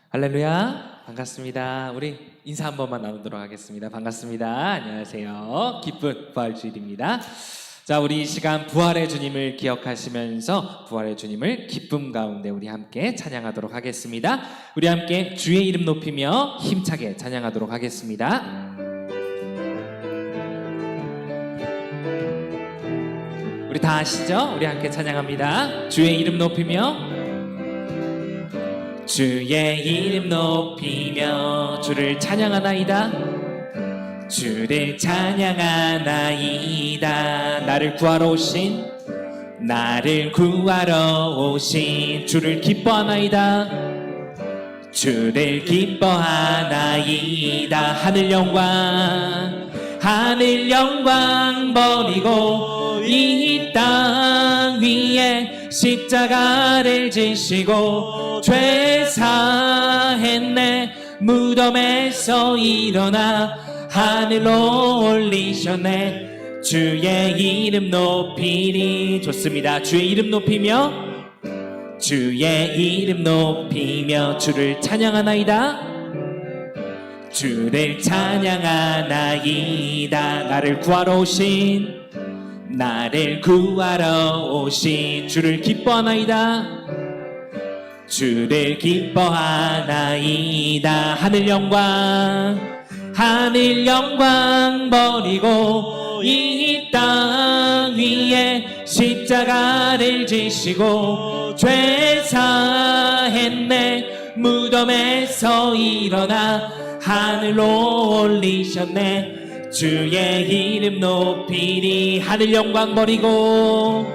할렐루야, 반갑습니다. 우리 인사 한 번만 나누도록 하겠습니다. 반갑습니다. 안녕하세요. 기쁜 부활주일입니다. 자, 우리 이 시간 부활의 주님을 기억하시면서 부활의 주님을 기쁨 가운데 우리 함께 찬양하도록 하겠습니다. 우리 함께 주의 이름 높이며 힘차게 찬양하도록 하겠습니다. 우리 다 아시죠? 우리 함께 찬양합니다. 주의 이름 높이며 주의 이름 높이며 주를 찬양하나이다. 주를 찬양하나이다. 나를 구하러 오신 주를 기뻐하나이다. 주를 기뻐하나이다. 하늘 영광 버리고 이 땅 위에 십자가를 지시고 죄 사했네. 무덤에서 일어나 하늘로 올리셨네. 주의 이름 높이리. 좋습니다. 주의 이름 높이며 주를 찬양하나이다. 주를 찬양하나이다. 나를 구하러 오신 주를 기뻐하나이다. 주를 기뻐하나이다. 하늘 영광 버리고 이 땅 위에 십자가를 지시고 죄 사했네. 무덤에서 일어나 하늘로 올리셨네. 주의 이름 높이리. 하늘 영광 버리고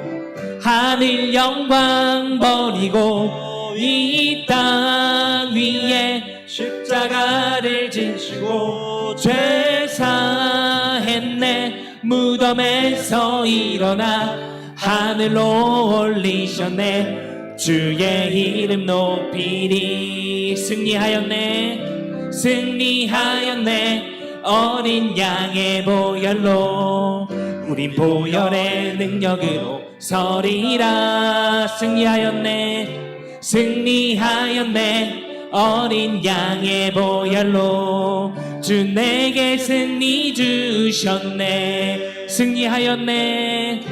이 땅 위에 십자가를 지시고 죄 사했네. 무덤에서 일어나 하늘로 올리셨네. 주의 이름 높이리. 승리하였네. 어린 양의 보혈로 우린 보혈의 능력으로 서리라. 승리하였네. 어린 양의 보혈로 주 내게 승리 주셨네. 승리하였네.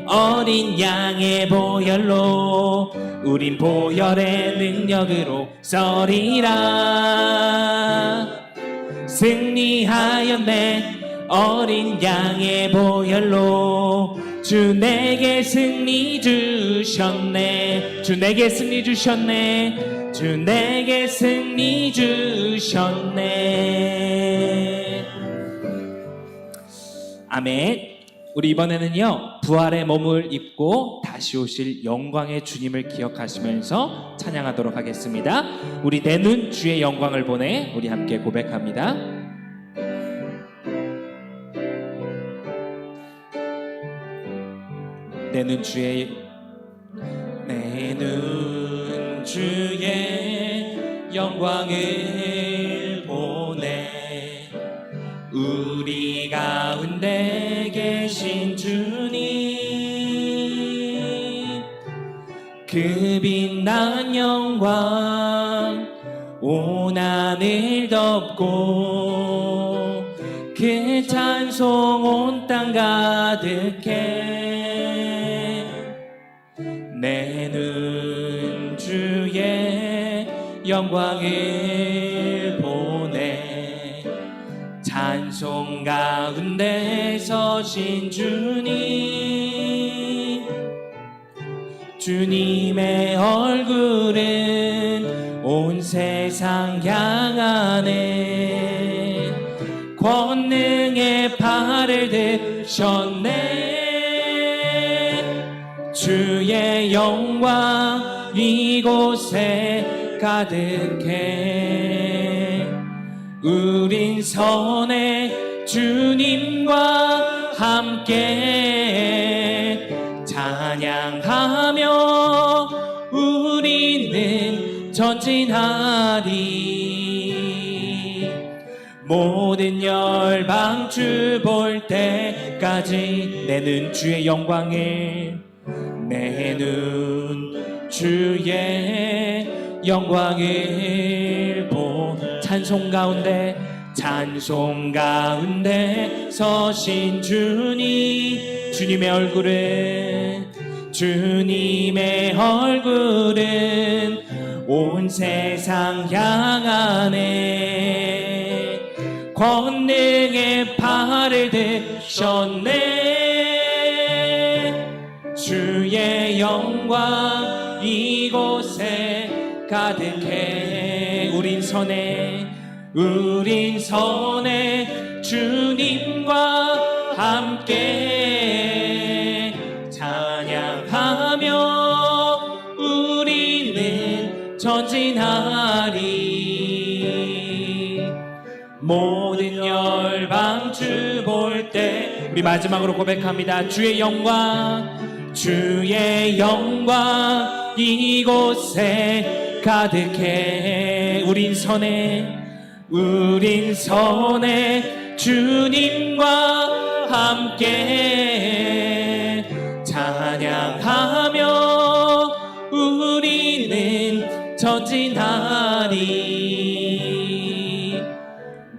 어린 양의 보혈로 우린 보혈의 능력으로 서리라. 승리하였네. 어린 양의 보혈로 주 내게 승리 주셨네. 주 내게 승리 주셨네. 아멘. 우리 이번에는요, 부활의 몸을 입고 다시 오실 영광의 주님을 기억하시면서 찬양하도록 하겠습니다. 우리 내 눈 주의 영광을 보내 우리 함께 고백합니다. 내 눈 주의 영광을 보내. 우리 가운데 계신 주님, 그 빛난 영광 온 하늘 덮고 그 찬송 온 땅 가득해. 내 눈 주의 영광을 보내. 찬송 가운데 서신 주님의 얼굴은 온 세상 향하네. 권능의 팔을 드셨네. 주의 영광 이곳에 가득해. 우린 선해 주님과 함께 찬양하며 우리는 전진하리. 모든 열방 주 볼 때까지 내 눈 주의 영광을, 내 눈 주의 영광을 찬송 가운데 서신 주님의 얼굴은 온 세상 향하네. 권능의 팔을 드셨네. 주의 영광 이곳에 가득해. 우린 선에 주님과 함께 찬양하며 우리는 전진하리. 모든 열방 주 볼 때 우리 마지막으로 고백합니다. 주의 영광 이곳에 가득해. 우린 선에 주님과 함께 찬양하며 우리는 전진하리.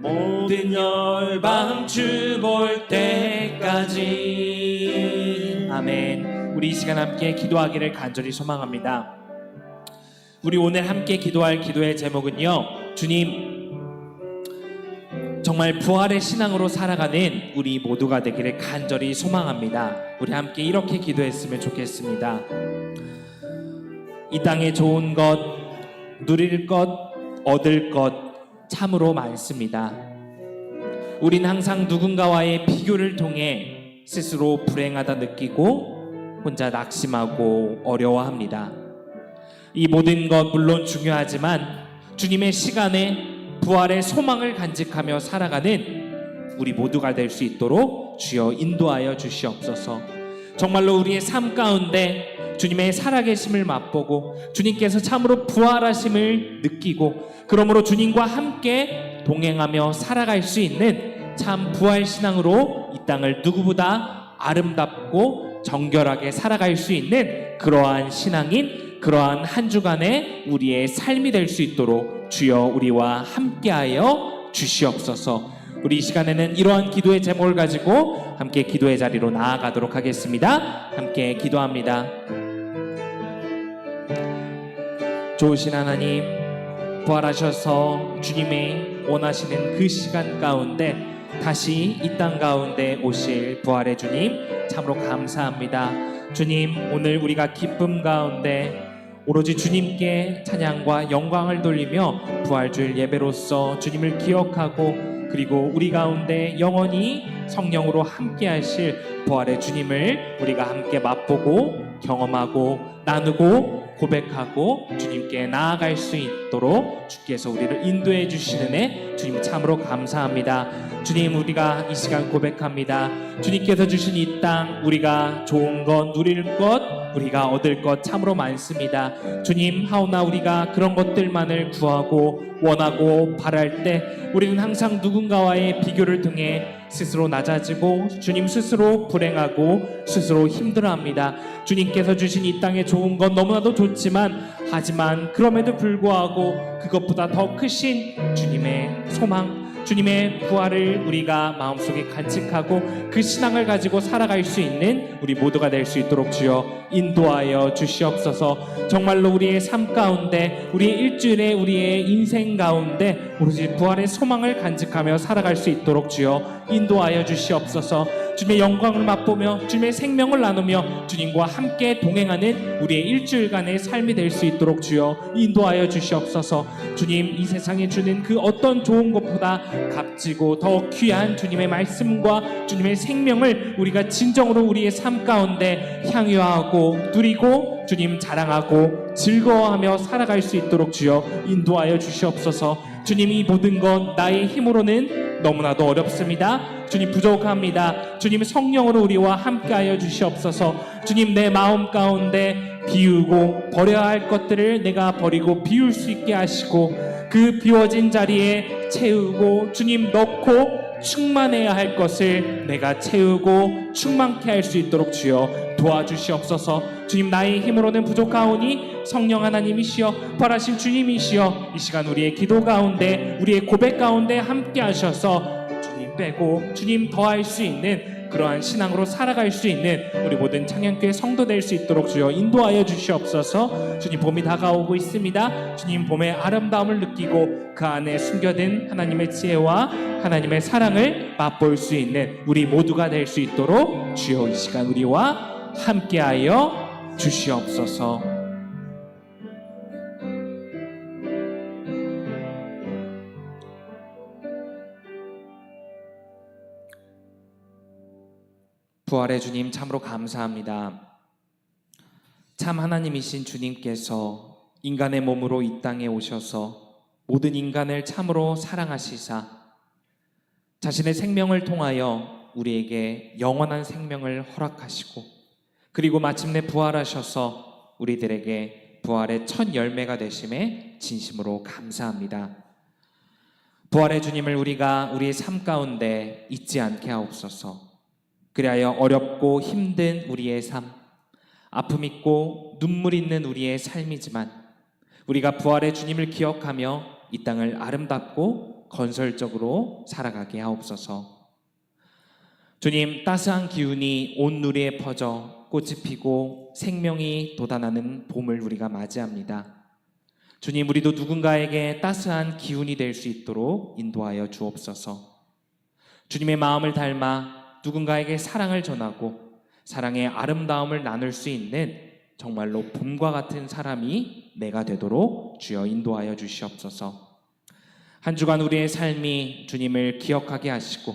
모든 열방 주 볼 때까지. 아멘. 우리 이 시간 함께 기도하기를 간절히 소망합니다. 우리 오늘 함께 기도할 기도의 제목은요, 주님, 정말 부활의 신앙으로 살아가는 우리 모두가 되기를 간절히 소망합니다. 우리 함께 이렇게 기도했으면 좋겠습니다. 이 땅에 좋은 것, 누릴 것, 얻을 것 참으로 많습니다. 우린 항상 누군가와의 비교를 통해 스스로 불행하다 느끼고 혼자 낙심하고 어려워합니다. 이 모든 것 물론 중요하지만 주님의 시간에 부활의 소망을 간직하며 살아가는 우리 모두가 될 수 있도록 주여 인도하여 주시옵소서. 정말로 우리의 삶 가운데 주님의 살아계심을 맛보고 주님께서 참으로 부활하심을 느끼고 그러므로 주님과 함께 동행하며 살아갈 수 있는 참 부활신앙으로 이 땅을 누구보다 아름답고 정결하게 살아갈 수 있는 그러한 신앙인, 그러한 한 주간의 우리의 삶이 될 수 있도록 주여 우리와 함께하여 주시옵소서. 우리 이 시간에는 이러한 기도의 제목을 가지고 함께 기도의 자리로 나아가도록 하겠습니다. 함께 기도합니다. 좋으신 하나님, 부활하셔서 주님의 원하시는 그 시간 가운데 다시 이 땅 가운데 오실 부활의 주님 참으로 감사합니다. 주님, 오늘 우리가 기쁨 가운데 오로지 주님께 찬양과 영광을 돌리며 부활주일 예배로서 주님을 기억하고 그리고 우리 가운데 영원히 성령으로 함께 하실 부활의 주님을 우리가 함께 맛보고 경험하고 나누고 고백하고 주님께 나아갈 수 있도록 주께서 우리를 인도해 주시는 애 주님 참으로 감사합니다. 주님, 우리가 이 시간 고백합니다. 주님께서 주신 이 땅 우리가 좋은 것, 누릴 것, 우리가 얻을 것 참으로 많습니다. 주님, 하오나 우리가 그런 것들만을 구하고 원하고 바랄 때 우리는 항상 누군가와의 비교를 통해 스스로 낮아지고 주님 스스로 불행하고 스스로 힘들어합니다. 주님께서 주신 이 땅에 좋은 건 너무나도 좋지만 하지만 그럼에도 불구하고 그것보다 더 크신 주님의 소망, 주님의 부활을 우리가 마음속에 간직하고 그 신앙을 가지고 살아갈 수 있는 우리 모두가 될 수 있도록 주여 인도하여 주시옵소서. 정말로 우리의 삶 가운데 우리의 일주일에 우리의 인생 가운데 오로지 부활의 소망을 간직하며 살아갈 수 있도록 주여 인도하여 주시옵소서. 주님의 영광을 맛보며 주님의 생명을 나누며 주님과 함께 동행하는 우리의 일주일간의 삶이 될 수 있도록 주여 인도하여 주시옵소서. 주님, 이 세상에 주는 그 어떤 좋은 것보다 값지고 더 귀한 주님의 말씀과 주님의 생명을 우리가 진정으로 우리의 삶 가운데 향유하고 누리고 주님 자랑하고 즐거워하며 살아갈 수 있도록 주여 인도하여 주시옵소서. 주님, 이 모든 것 나의 힘으로는 너무나도 어렵습니다. 주님, 부족합니다. 주님, 성령으로 우리와 함께하여 주시옵소서. 주님, 내 마음 가운데 비우고 버려야 할 것들을 내가 버리고 비울 수 있게 하시고 그 비워진 자리에 채우고 주님 넣고 충만해야 할 것을 내가 채우고 충만케 할 수 있도록 주여 도와주시옵소서. 주님, 나의 힘으로는 부족하오니 성령 하나님이시여, 부활하신 주님이시여, 이 시간 우리의 기도 가운데, 우리의 고백 가운데 함께 하셔서 주님 빼고 주님 더할 수 있는 그러한 신앙으로 살아갈 수 있는 우리 모든 창양교회 성도 될 수 있도록 주여 인도하여 주시옵소서. 주님, 봄이 다가오고 있습니다. 주님, 봄의 아름다움을 느끼고 그 안에 숨겨진 하나님의 지혜와 하나님의 사랑을 맛볼 수 있는 우리 모두가 될 수 있도록 주여 이 시간 우리와 함께하여 주시옵소서. 부활의 주님, 참으로 감사합니다. 참 하나님이신 주님께서 인간의 몸으로 이 땅에 오셔서 모든 인간을 참으로 사랑하시사 자신의 생명을 통하여 우리에게 영원한 생명을 허락하시고, 그리고 마침내 부활하셔서 우리들에게 부활의 첫 열매가 되심에 진심으로 감사합니다. 부활의 주님을 우리가 우리의 삶 가운데 잊지 않게 하옵소서. 그리하여 어렵고 힘든 우리의 삶, 아픔 있고 눈물 있는 우리의 삶이지만 우리가 부활의 주님을 기억하며 이 땅을 아름답고 건설적으로 살아가게 하옵소서. 주님, 따스한 기운이 온 누리에 퍼져 꽃이 피고 생명이 돋아나는 봄을 우리가 맞이합니다. 주님, 우리도 누군가에게 따스한 기운이 될 수 있도록 인도하여 주옵소서. 주님의 마음을 닮아 누군가에게 사랑을 전하고 사랑의 아름다움을 나눌 수 있는 정말로 봄과 같은 사람이 내가 되도록 주여 인도하여 주시옵소서. 한 주간 우리의 삶이 주님을 기억하게 하시고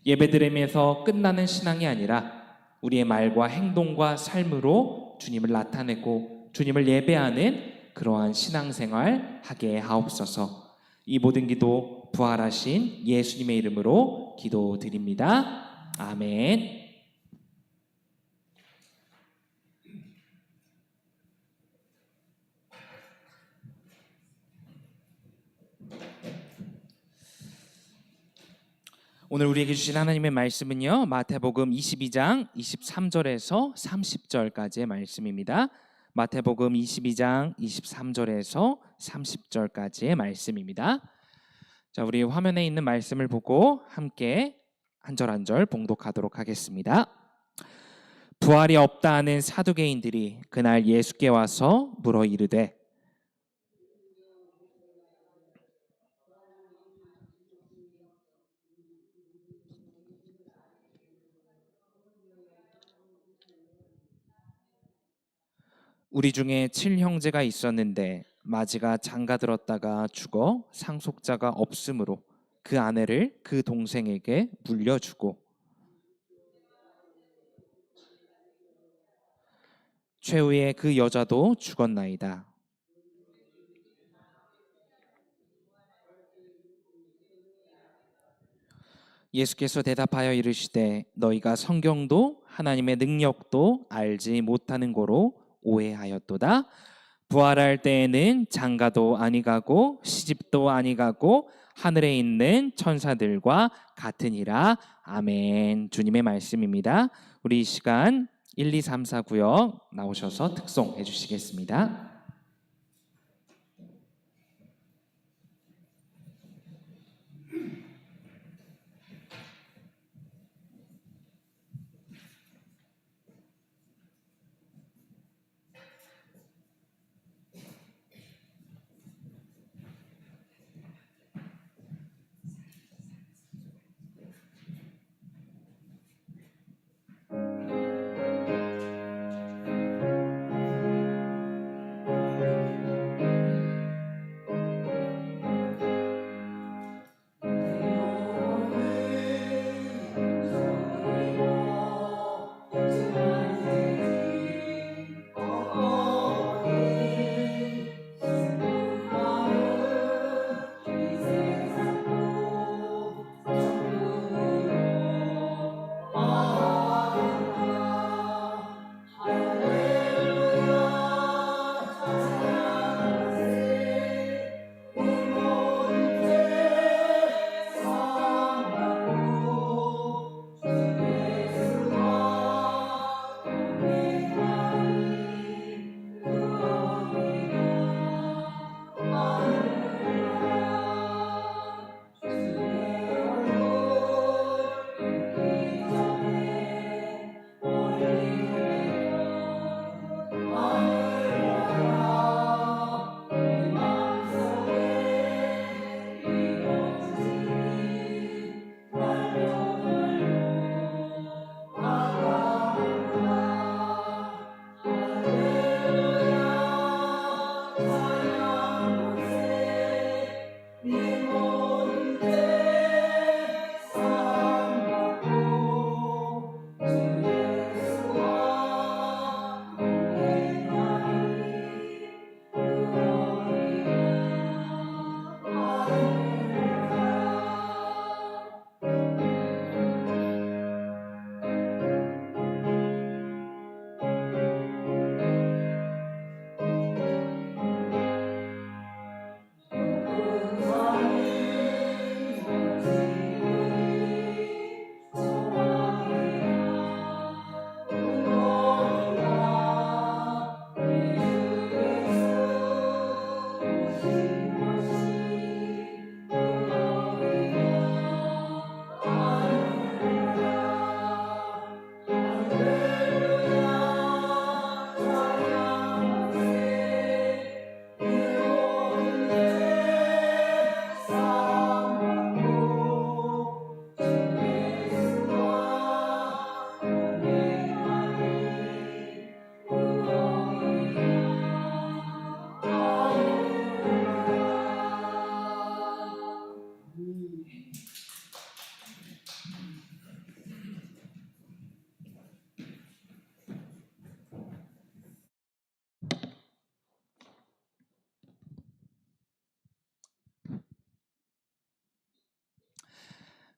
예배드리면서 끝나는 신앙이 아니라 우리의 말과 행동과 삶으로 주님을 나타내고 주님을 예배하는 그러한 신앙생활 하게 하옵소서. 이 모든 기도 부활하신 예수님의 이름으로 기도드립니다. 아멘. 오늘 우리에게 주신 하나님의 말씀은요, 마태복음 22장 23절에서 30절까지의 말씀입니다. 마태복음 22장 23절에서 30절까지의 말씀입니다. 자, 우리 화면에 있는 말씀을 보고 함께 한 절 한 절 봉독하도록 하겠습니다. 부활이 없다 하는 사두개인들이 그날 예수께 와서 물어 이르되, 우리 중에 7형제가 있었는데 마지가 장가들었다가 죽어 상속자가 없으므로 그 아내를 그 동생에게 물려주고 최후에 그 여자도 죽었나이다. 예수께서 대답하여 이르시되, 너희가 성경도 하나님의 능력도 알지 못하는 고로 오해하였도다. 부활할 때에는 장가도 아니가고 시집도 아니가고 하늘에 있는 천사들과 같으니라. 아멘. 주님의 말씀입니다. 우리 이 시간 1, 2, 3, 4 구역 나오셔서 특송해 주시겠습니다.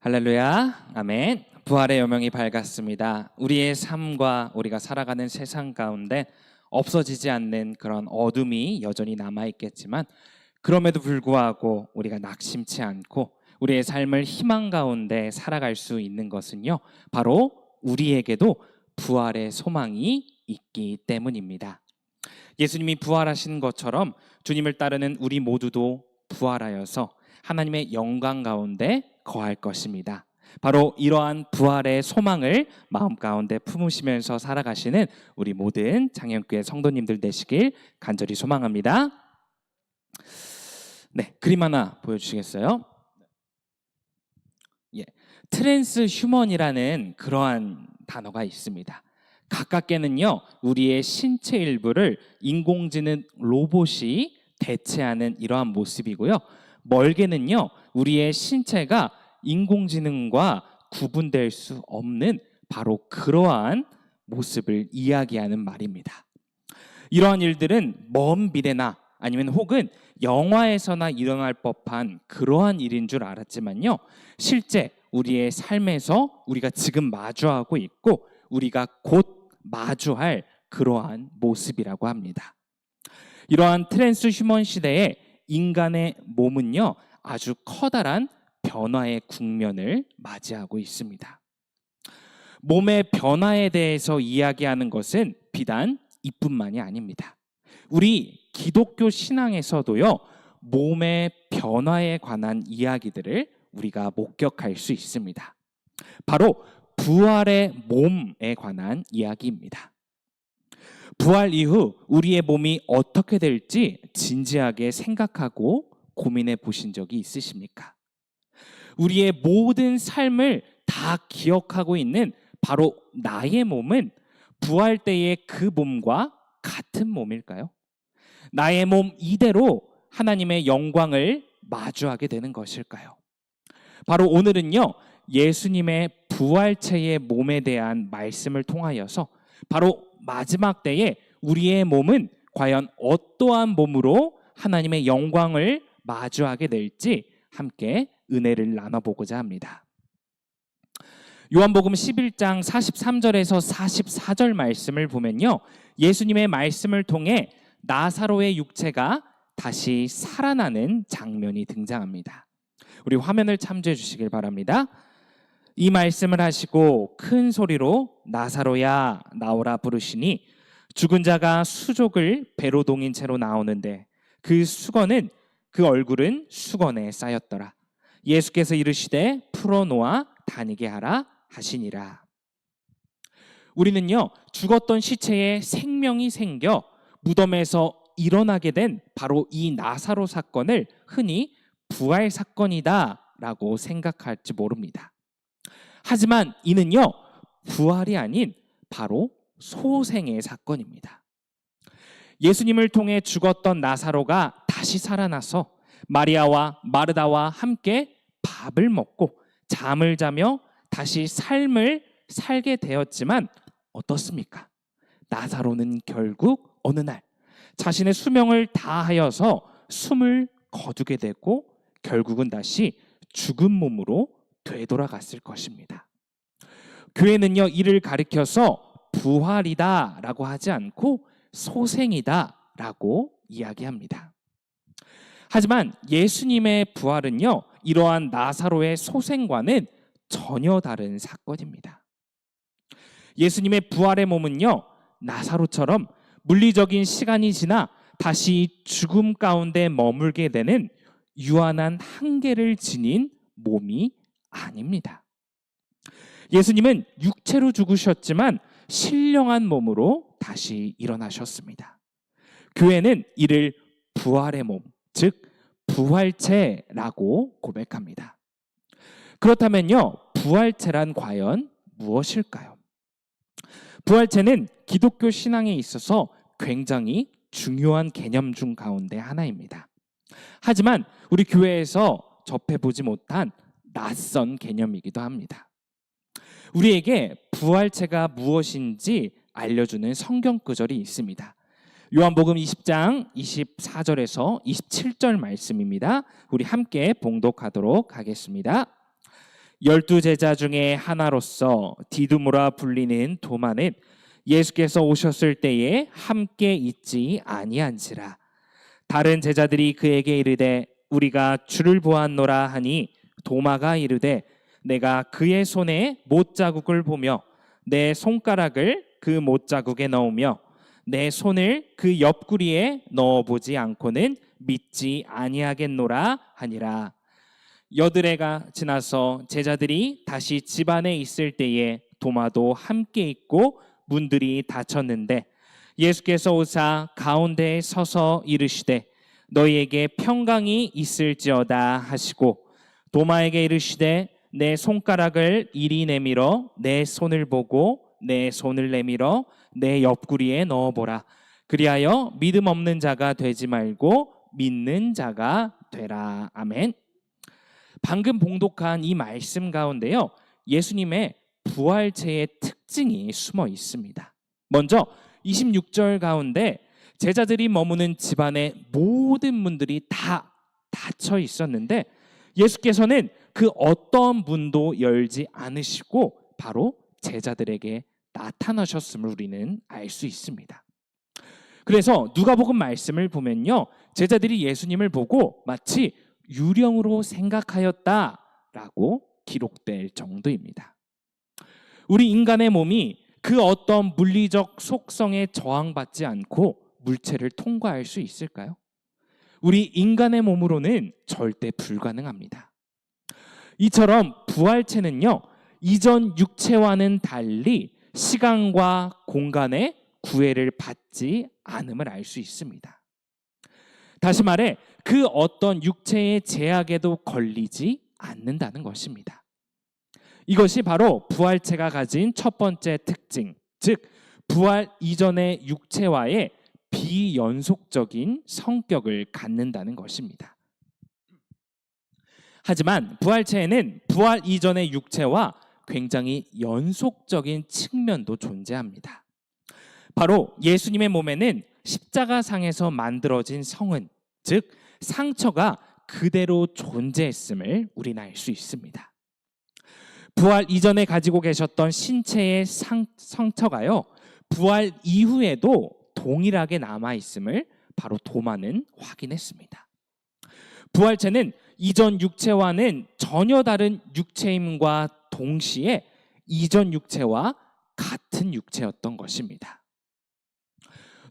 할렐루야, 아멘. 부활의 여명이 밝았습니다. 우리의 삶과 우리가 살아가는 세상 가운데 없어지지 않는 그런 어둠이 여전히 남아있겠지만 그럼에도 불구하고 우리가 낙심치 않고 우리의 삶을 희망 가운데 살아갈 수 있는 것은요, 바로 우리에게도 부활의 소망이 있기 때문입니다. 예수님이 부활하신 것처럼 주님을 따르는 우리 모두도 부활하여서 하나님의 영광 가운데 거할 것입니다. 바로 이러한 부활의 소망을 마음 가운데 품으시면서 살아가시는 우리 모든 장영교회 성도님들 되시길 간절히 소망합니다. 네, 그림 하나 보여주시겠어요? 예, 트랜스 휴먼이라는 그러한 단어가 있습니다. 가깝게는요, 우리의 신체 일부를 인공지능 로봇이 대체하는 이러한 모습이고요. 멀게는요, 우리의 신체가 인공지능과 구분될 수 없는 바로 그러한 모습을 이야기하는 말입니다. 이러한 일들은 먼 미래나 아니면 혹은 영화에서나 일어날 법한 그러한 일인 줄 알았지만요, 실제 우리의 삶에서 우리가 지금 마주하고 있고 우리가 곧 마주할 그러한 모습이라고 합니다. 이러한 트랜스 휴먼 시대에 인간의 몸은요, 아주 커다란 변화의 국면을 맞이하고 있습니다. 몸의 변화에 대해서 이야기하는 것은 비단 이뿐만이 아닙니다. 우리 기독교 신앙에서도요, 몸의 변화에 관한 이야기들을 우리가 목격할 수 있습니다. 바로 부활의 몸에 관한 이야기입니다. 부활 이후 우리의 몸이 어떻게 될지 진지하게 생각하고 고민해 보신 적이 있으십니까? 우리의 모든 삶을 다 기억하고 있는 바로 나의 몸은 부활 때의 그 몸과 같은 몸일까요? 나의 몸 이대로 하나님의 영광을 마주하게 되는 것일까요? 바로 오늘은요, 예수님의 부활체의 몸에 대한 말씀을 통하여서 바로 마지막 때에 우리의 몸은 과연 어떠한 몸으로 하나님의 영광을 마주하게 될지 함께 은혜를 나눠보고자 합니다. 요한복음 11장 43절에서 44절 말씀을 보면요, 예수님의 말씀을 통해 나사로의 육체가 다시 살아나는 장면이 등장합니다. 우리 화면을 참조해 주시길 바랍니다. 이 말씀을 하시고 큰 소리로 나사로야 나오라 부르시니 죽은 자가 수족을 배로 동인 채로 나오는데 그 얼굴은 수건에 쌓였더라. 예수께서 이르시되 풀어놓아 다니게 하라 하시니라. 우리는요, 죽었던 시체에 생명이 생겨 무덤에서 일어나게 된 바로 이 나사로 사건을 흔히 부활 사건이다라고 생각할지 모릅니다. 하지만 이는요, 부활이 아닌 바로 소생의 사건입니다. 예수님을 통해 죽었던 나사로가 다시 살아나서 마리아와 마르다와 함께 밥을 먹고 잠을 자며 다시 삶을 살게 되었지만 어떻습니까? 나사로는 결국 어느 날 자신의 수명을 다하여서 숨을 거두게 되고 결국은 다시 죽은 몸으로 되돌아갔을 것입니다. 교회는요, 이를 가리켜서 부활이다라고 하지 않고 소생이다라고 이야기합니다. 하지만 예수님의 부활은요, 이러한 나사로의 소생과는 전혀 다른 사건입니다. 예수님의 부활의 몸은요, 나사로처럼 물리적인 시간이 지나 다시 죽음 가운데 머물게 되는 유한한 한계를 지닌 몸이 아닙니다. 예수님은 육체로 죽으셨지만 신령한 몸으로 다시 일어나셨습니다. 교회는 이를 부활의 몸, 즉 부활체라고 고백합니다. 그렇다면요, 부활체란 과연 무엇일까요? 부활체는 기독교 신앙에 있어서 굉장히 중요한 개념 중 가운데 하나입니다. 하지만 우리 교회에서 접해보지 못한 낯선 개념이기도 합니다. 우리에게 부활체가 무엇인지 알려주는 성경 구절이 있습니다. 요한복음 20장 24절에서 27절 말씀입니다. 우리 함께 봉독하도록 하겠습니다. 열두 제자 중에 하나로서 디두모라 불리는 도마는 예수께서 오셨을 때에 함께 있지 아니한지라. 다른 제자들이 그에게 이르되 우리가 주를 보았노라 하니 도마가 이르되 내가 그의 손에 못자국을 보며 내 손가락을 그 못자국에 넣으며 내 손을 그 옆구리에 넣어보지 않고는 믿지 아니하겠노라 하니라. 여드레가 지나서 제자들이 다시 집 안에 있을 때에 도마도 함께 있고 문들이 닫혔는데 예수께서 오사 가운데에 서서 이르시되 너희에게 평강이 있을지어다 하시고 도마에게 이르시되 내 손가락을 이리 내밀어 내 손을 보고 내 손을 내밀어 내 옆구리에 넣어보라. 그리하여 믿음 없는 자가 되지 말고 믿는 자가 되라. 아멘. 방금 봉독한 이 말씀 가운데요, 예수님의 부활체의 특징이 숨어 있습니다. 먼저 26절 가운데 제자들이 머무는 집안의 모든 문들이 다 닫혀 있었는데 예수께서는 그 어떤 문도 열지 않으시고 바로 제자들에게 나타나셨음을 우리는 알 수 있습니다. 그래서 누가복음 말씀을 보면요, 제자들이 예수님을 보고 마치 유령으로 생각하였다라고 기록될 정도입니다. 우리 인간의 몸이 그 어떤 물리적 속성에 저항받지 않고 물체를 통과할 수 있을까요? 우리 인간의 몸으로는 절대 불가능합니다. 이처럼 부활체는요, 이전 육체와는 달리 시간과 공간의 구애를 받지 않음을 알 수 있습니다. 다시 말해 그 어떤 육체의 제약에도 걸리지 않는다는 것입니다. 이것이 바로 부활체가 가진 첫 번째 특징, 즉 부활 이전의 육체와의 비연속적인 성격을 갖는다는 것입니다. 하지만 부활체에는 부활 이전의 육체와 굉장히 연속적인 측면도 존재합니다. 바로 예수님의 몸에는 십자가상에서 만들어진 성은, 즉 상처가 그대로 존재했음을 우리는 알 수 있습니다. 부활 이전에 가지고 계셨던 신체의 상처가요, 부활 이후에도 동일하게 남아있음을 바로 도마는 확인했습니다. 부활체는 이전 육체와는 전혀 다른 육체임과 동시에 이전 육체와 같은 육체였던 것입니다.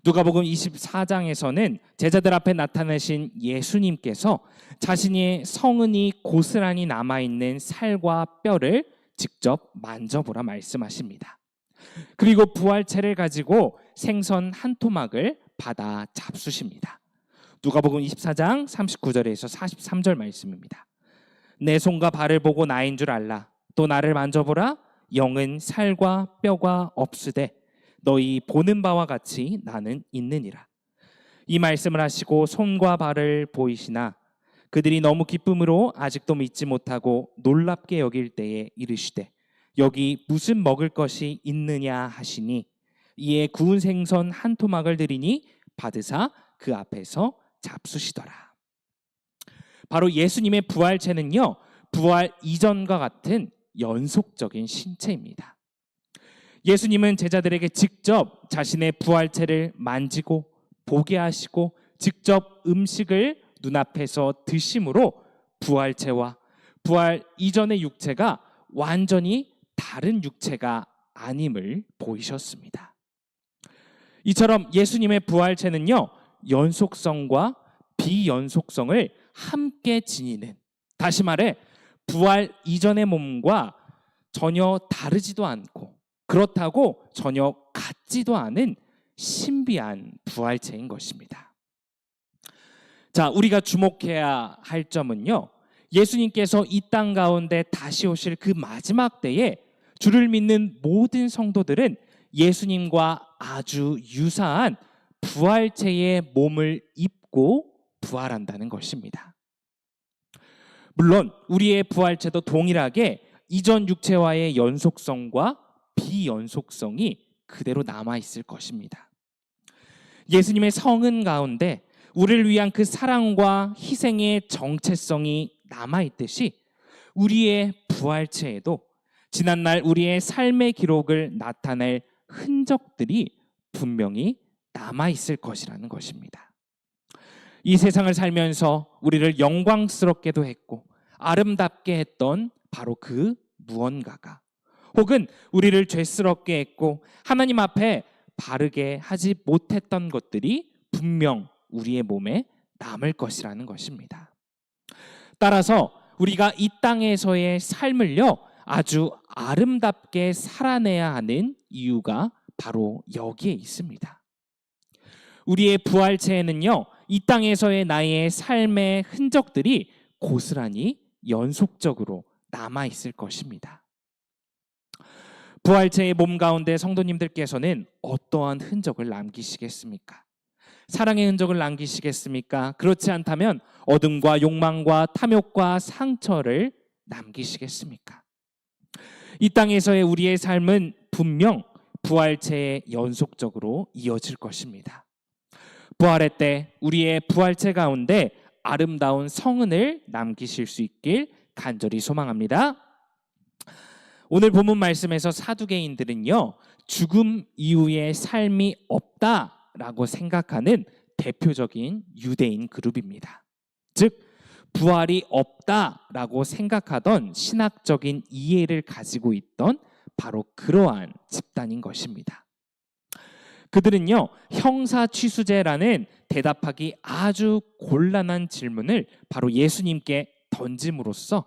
누가복음 24장에서는 제자들 앞에 나타나신 예수님께서 자신의 성은이 고스란히 남아있는 살과 뼈를 직접 만져보라 말씀하십니다. 그리고 부활체를 가지고 생선 한 토막을 받아 잡수십니다. 누가복음 24장 39절에서 43절 말씀입니다. 내 손과 발을 보고 나인 줄 알라. 또 나를 만져보라. 영은 살과 뼈가 없으되 너희 보는 바와 같이 나는 있느니라. 이 말씀을 하시고 손과 발을 보이시나 그들이 너무 기쁨으로 아직도 믿지 못하고 놀랍게 여길 때에 이르시되 여기 무슨 먹을 것이 있느냐 하시니 이에 구운 생선 한 토막을 드리니 받으사 그 앞에서 잡수시더라. 바로 예수님의 부활체는요, 부활 이전과 같은 연속적인 신체입니다. 예수님은 제자들에게 직접 자신의 부활체를 만지고 보게 하시고 직접 음식을 눈앞에서 드심으로 부활체와 부활 이전의 육체가 완전히 다른 육체가 아님을 보이셨습니다. 이처럼 예수님의 부활체는요, 연속성과 비연속성을 함께 지니는, 다시 말해 부활 이전의 몸과 전혀 다르지도 않고 그렇다고 전혀 같지도 않은 신비한 부활체인 것입니다. 자, 우리가 주목해야 할 점은요, 예수님께서 이 땅 가운데 다시 오실 그 마지막 때에 주를 믿는 모든 성도들은 예수님과 아주 유사한 부활체의 몸을 입고 부활한다는 것입니다. 물론 우리의 부활체도 동일하게 이전 육체와의 연속성과 비연속성이 그대로 남아있을 것입니다. 예수님의 성은 가운데 우리를 위한 그 사랑과 희생의 정체성이 남아있듯이 우리의 부활체에도 지난날 우리의 삶의 기록을 나타낼 흔적들이 분명히 남아있을 것이라는 것입니다. 이 세상을 살면서 우리를 영광스럽게도 했고 아름답게 했던 바로 그 무언가가, 혹은 우리를 죄스럽게 했고 하나님 앞에 바르게 하지 못했던 것들이 분명 우리의 몸에 남을 것이라는 것입니다. 따라서 우리가 이 땅에서의 삶을요, 아주 아름답게 살아내야 하는 이유가 바로 여기에 있습니다. 우리의 부활체에는요, 이 땅에서의 나의 삶의 흔적들이 고스란히 연속적으로 남아있을 것입니다. 부활체의 몸 가운데 성도님들께서는 어떠한 흔적을 남기시겠습니까? 사랑의 흔적을 남기시겠습니까? 그렇지 않다면 어둠과 욕망과 탐욕과 상처를 남기시겠습니까? 이 땅에서의 우리의 삶은 분명 부활체에 연속적으로 이어질 것입니다. 부활의 때 우리의 부활체 가운데 아름다운 성은을 남기실 수 있길 간절히 소망합니다. 오늘 본문 말씀에서 사두개인들은요, 죽음 이후의 삶이 없다라고 생각하는 대표적인 유대인 그룹입니다. 즉 부활이 없다라고 생각하던 신학적인 이해를 가지고 있던 바로 그러한 집단인 것입니다. 그들은요, 형사취수제라는 대답하기 아주 곤란한 질문을 바로 예수님께 던짐으로써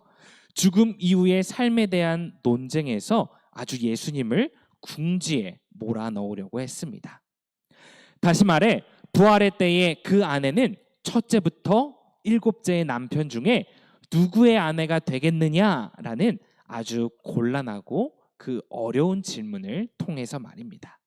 죽음 이후의 삶에 대한 논쟁에서 아주 예수님을 궁지에 몰아넣으려고 했습니다. 다시 말해 부활의 때에 그 아내는 첫째부터 일곱째의 남편 중에 누구의 아내가 되겠느냐라는 아주 곤란하고 그 어려운 질문을 통해서 말입니다.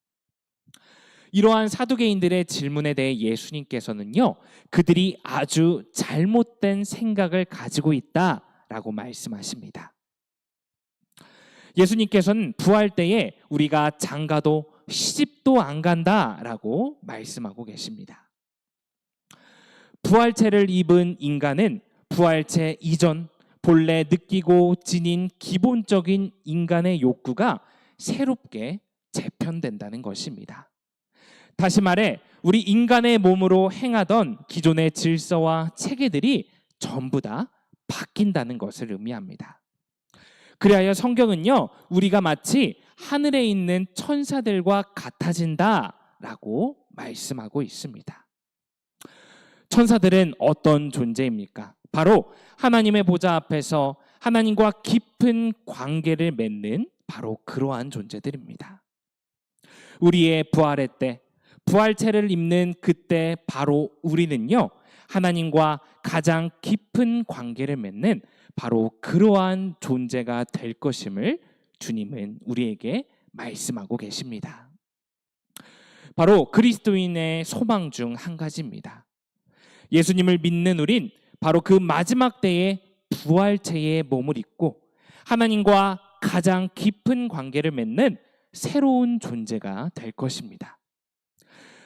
이러한 사두개인들의 질문에 대해 예수님께서는요, 그들이 아주 잘못된 생각을 가지고 있다라고 말씀하십니다. 예수님께서는 부활 때에 우리가 장가도 시집도 안 간다라고 말씀하고 계십니다. 부활체를 입은 인간은 부활체 이전 본래 느끼고 지닌 기본적인 인간의 욕구가 새롭게 재편된다는 것입니다. 다시 말해 우리 인간의 몸으로 행하던 기존의 질서와 체계들이 전부 다 바뀐다는 것을 의미합니다. 그리하여 성경은요, 우리가 마치 하늘에 있는 천사들과 같아진다라고 말씀하고 있습니다. 천사들은 어떤 존재입니까? 바로 하나님의 보좌 앞에서 하나님과 깊은 관계를 맺는 바로 그러한 존재들입니다. 우리의 부활의 때, 부활체를 입는 그때 바로 우리는요, 하나님과 가장 깊은 관계를 맺는 바로 그러한 존재가 될 것임을 주님은 우리에게 말씀하고 계십니다. 바로 그리스도인의 소망 중 한 가지입니다. 예수님을 믿는 우린 바로 그 마지막 때에 부활체의 몸을 입고 하나님과 가장 깊은 관계를 맺는 새로운 존재가 될 것입니다.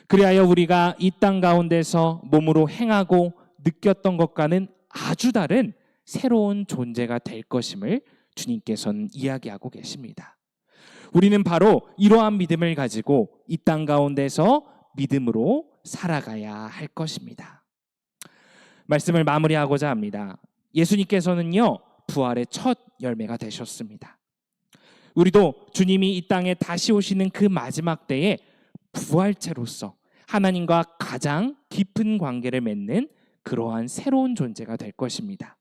그리하여 우리가 이 땅 가운데서 몸으로 행하고 느꼈던 것과는 아주 다른 새로운 존재가 될 것임을 주님께서는 이야기하고 계십니다. 우리는 바로 이러한 믿음을 가지고 이 땅 가운데서 믿음으로 살아가야 할 것입니다. 말씀을 마무리하고자 합니다. 예수님께서는요, 부활의 첫 열매가 되셨습니다. 우리도 주님이 이 땅에 다시 오시는 그 마지막 때에 부활체로서 하나님과 가장 깊은 관계를 맺는 그러한 새로운 존재가 될 것입니다.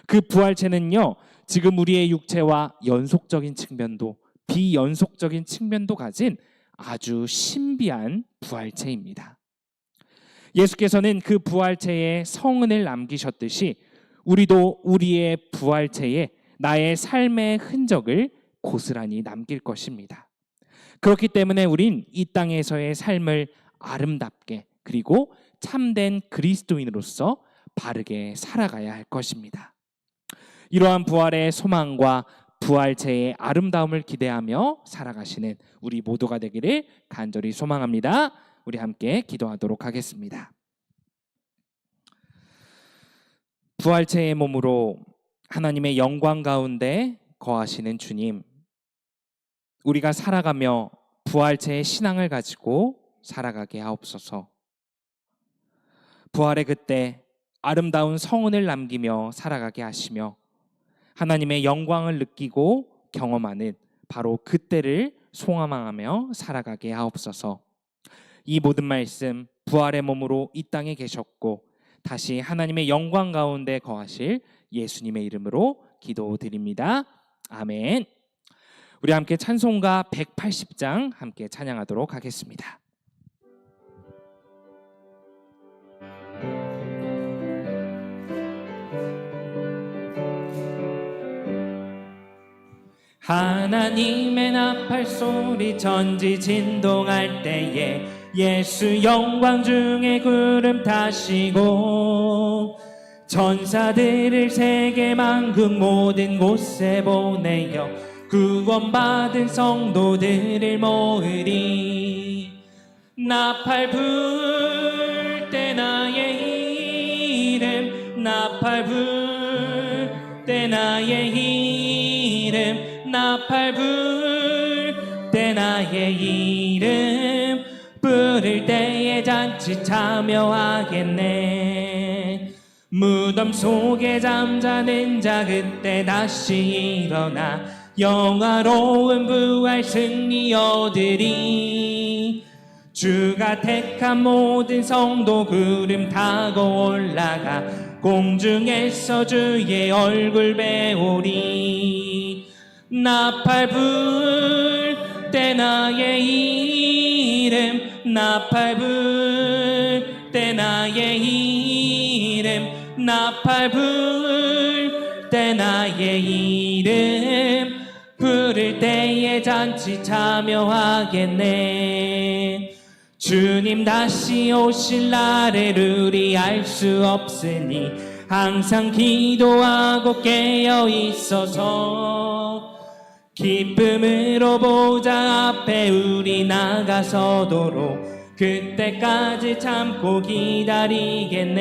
그 부활체는요, 지금 우리의 육체와 연속적인 측면도 비연속적인 측면도 가진 아주 신비한 부활체입니다. 예수께서는 그 부활체에 성은을 남기셨듯이 우리도 우리의 부활체에 나의 삶의 흔적을 고스란히 남길 것입니다. 그렇기 때문에 우린 이 땅에서의 삶을 아름답게 그리고 참된 그리스도인으로서 바르게 살아가야 할 것입니다. 이러한 부활의 소망과 부활체의 아름다움을 기대하며 살아가시는 우리 모두가 되기를 간절히 소망합니다. 우리 함께 기도하도록 하겠습니다. 부활체의 몸으로 하나님의 영광 가운데 거하시는 주님, 우리가 살아가며 부활체의 신앙을 가지고 살아가게 하옵소서. 부활의 그때 아름다운 성은을 남기며 살아가게 하시며 하나님의 영광을 느끼고 경험하는 바로 그때를 소망하며 살아가게 하옵소서. 이 모든 말씀 부활의 몸으로 이 땅에 계셨고 다시 하나님의 영광 가운데 거하실 예수님의 이름으로 기도드립니다. 아멘. 우리 함께 찬송가 180장 함께 찬양하도록 하겠습니다. 하나님의 나팔 소리 전지진동할 때에 예수 영광 중에 구름 타시고 천사들을 세계 만국 모든 곳에 보내어 구원받은 성도들을 모으리. 나팔 불 때 나의 이름, 나팔 불 때 나의 이름, 나팔 불 때 나의 이름, 부를 때에 잔치 참여하겠네. 무덤 속에 잠자는 자 그때 다시 일어나 영화로운 부활 승리 얻으리. 주가 택한 모든 성도 구름 타고 올라가 공중에서 주의 얼굴 배우리. 나팔 불 때 나의 이름, 나팔 불 때 나의 이름, 나팔 불 때 나의 이름, 부를 때에 잔치 참여하겠네. 주님 다시 오실 날을 우리 알 수 없으니 항상 기도하고 깨어 있어서 기쁨으로 보좌 앞에 우리 나가서도록 그때까지 참고 기다리겠네.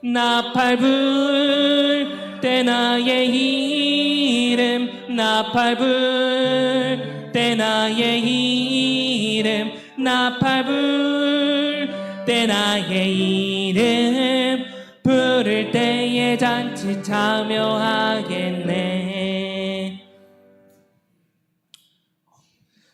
나팔 불 때 나의 이름, 나팔 불 때 나의 이름, 나팔 불 때 나의 이름, 부를 때에 잔치 참여하겠네.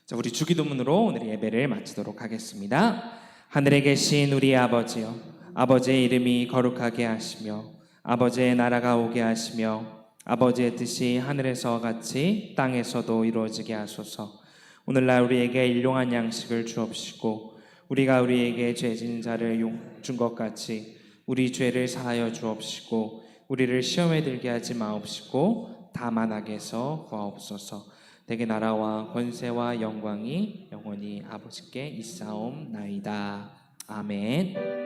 자, 우리 주기도문으로 오늘 예배를 마치도록 하겠습니다. 하늘에 계신 우리 아버지여, 아버지의 이름이 거룩하게 하시며 아버지의 나라가 오게 하시며 아버지의 뜻이 하늘에서 같이 땅에서도 이루어지게 하소서. 오늘날 우리에게 일용할 양식을 주옵시고 우리가 우리에게 죄진 자를 준 것 같이 우리 죄를 사하여 주옵시고 우리를 시험에 들게 하지 마옵시고 다만 악에서 구하옵소서. 내게 나라와 권세와 영광이 영원히 아버지께 있사옵나이다. 아멘.